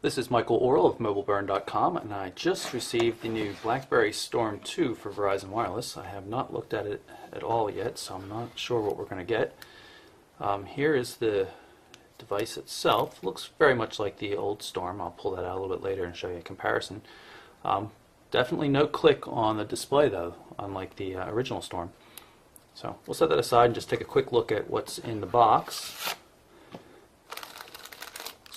This is Michael Orrell of MobileBurn.com, and I just received the new BlackBerry Storm 2 for Verizon Wireless. I have not looked at it at all yet, so I'm not sure what we're going to get. Here is the device itself. Looks very much like the old Storm. I'll pull that out a little bit later and show you a comparison. Definitely no click on the display though, unlike the original Storm. So we'll set that aside and just take a quick look at what's in the box.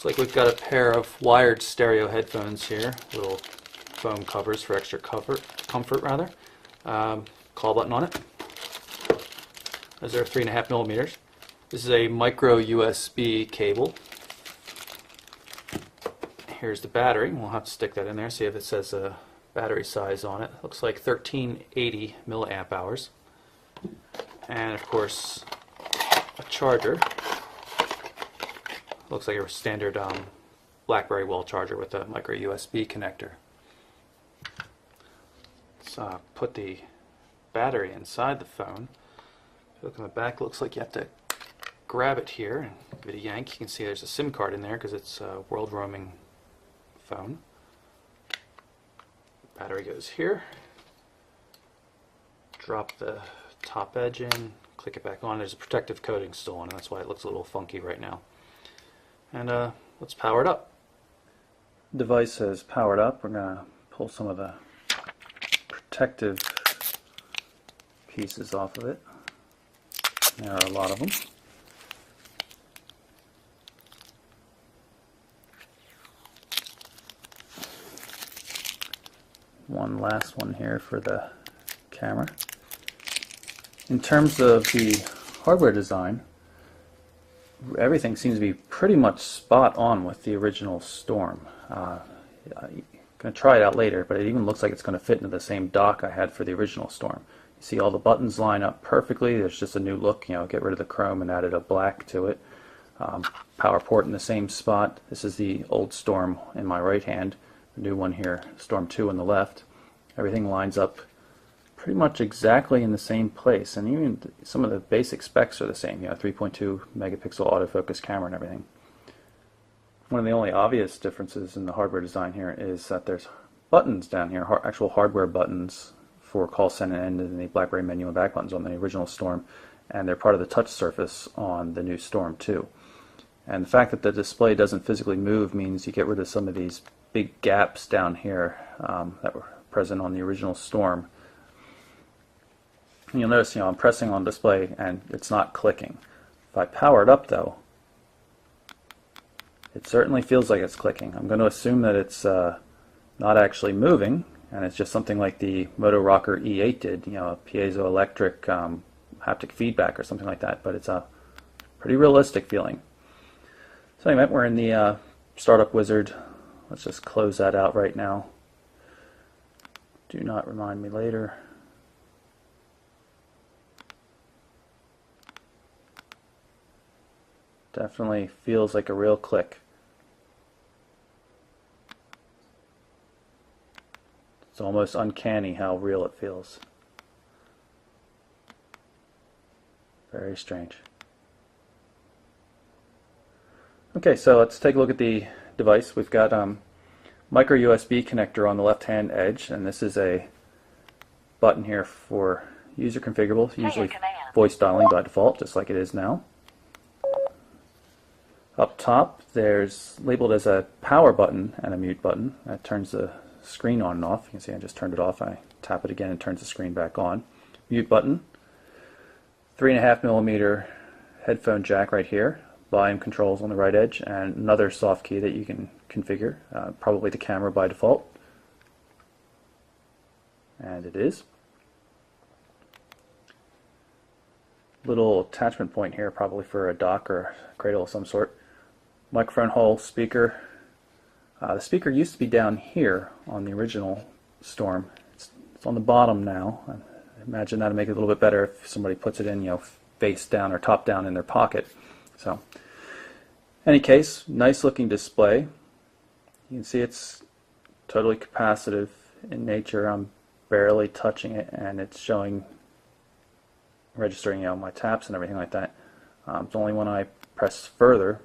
Looks like we've got a pair of wired stereo headphones here, little foam covers for extra comfort. Call button on it. Those are 3.5 millimeters. This is a micro USB cable. Here's the battery. We'll have to stick that in there, see if it says a battery size on it. Looks like 1380 milliamp hours. And of course, a charger. Looks like a standard BlackBerry wall charger with a micro USB connector. So put the battery inside the phone. Look in the back, looks like you have to grab it here and give it a yank. You can see there's a SIM card in there because it's a world roaming phone. Battery goes here. Drop the top edge in, click it back on. There's a protective coating still on it, that's why it looks a little funky right now. And let's power it up. The device is powered up. We're going to pull some of the protective pieces off of it. There are a lot of them. One last one here for the camera. In terms of the hardware design, everything seems to be pretty much spot on with the original Storm. I'm going to try it out later, but it even looks like it's going to fit into the same dock I had for the original Storm. You see all the buttons line up perfectly. There's just a new look, get rid of the chrome and added a black to it. Power port in the same spot. This is the old Storm in my right hand. The new one here, Storm 2 on the left. Everything lines up pretty much exactly in the same place, and even some of the basic specs are the same. 3.2 megapixel autofocus camera and everything. One of the only obvious differences in the hardware design here is that there's buttons down here, actual hardware buttons for call, send, and end in the BlackBerry menu and back buttons on the original Storm, and they're part of the touch surface on the new Storm 2. And the fact that the display doesn't physically move means you get rid of some of these big gaps down here that were present on the original Storm. And you'll notice, I'm pressing on display and it's not clicking. If I power it up though, it certainly feels like it's clicking. I'm going to assume that it's not actually moving, and it's just something like the Moto Rocker E8 did, a piezoelectric haptic feedback or something like that, but it's a pretty realistic feeling. So anyway, we're in the Startup Wizard. Let's just close that out right now. Do not remind me later. Definitely feels like a real click. It's almost uncanny how real it feels. Very strange. Okay, so let's take a look at the device. We've got micro USB connector on the left hand edge, and this is a button here for user configurable, usually voice dialing by default, just like it is now. Up top, there's labeled as a power button and a mute button. That turns the screen on and off. You can see I just turned it off. I tap it again and turns the screen back on. Mute button. 3.5 millimeter headphone jack right here. Volume controls on the right edge, and another soft key that you can configure. Probably the camera by default. And it is. Little attachment point here, probably for a dock or a cradle of some sort. Microphone hole, speaker. The speaker used to be down here on the original Storm. It's on the bottom now. I imagine that'd make it a little bit better if somebody puts it in, face down or top down in their pocket. So, in any case, nice looking display. You can see it's totally capacitive in nature. I'm barely touching it, and it's showing, registering, my taps and everything like that. It's only when I press further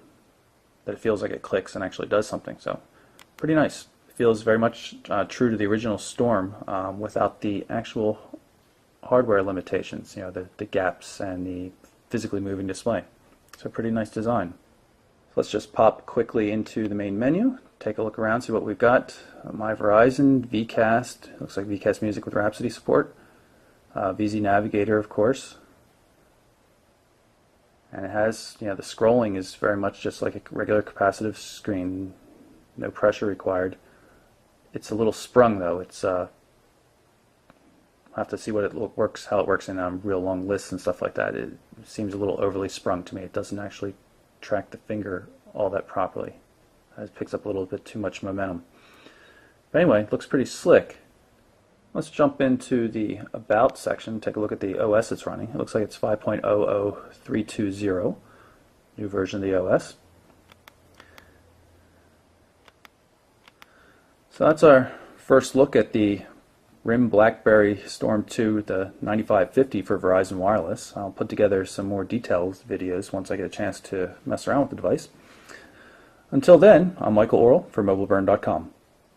that it feels like it clicks and actually does something. So pretty nice. It feels very much true to the original Storm without the actual hardware limitations, the gaps and the physically moving display. So pretty nice design. Let's just pop quickly into the main menu, take a look around, see what we've got. My Verizon, VCast, looks like VCast Music with Rhapsody support, VZ Navigator, of course, and it has, the scrolling is very much just like a regular capacitive screen, no pressure required. It's a little sprung though. It's I'll have to see what how it works in real long lists and stuff like that. It seems a little overly sprung to me. It doesn't actually track the finger all that properly. It picks up a little bit too much momentum. But anyway, it looks pretty slick. Let's jump into the About section, take a look at the OS it's running. It looks like it's 5.00320, new version of the OS. So that's our first look at the RIM BlackBerry Storm 2, the 9550 for Verizon Wireless. I'll put together some more detailed videos once I get a chance to mess around with the device. Until then, I'm Michael Orrell for MobileBurn.com.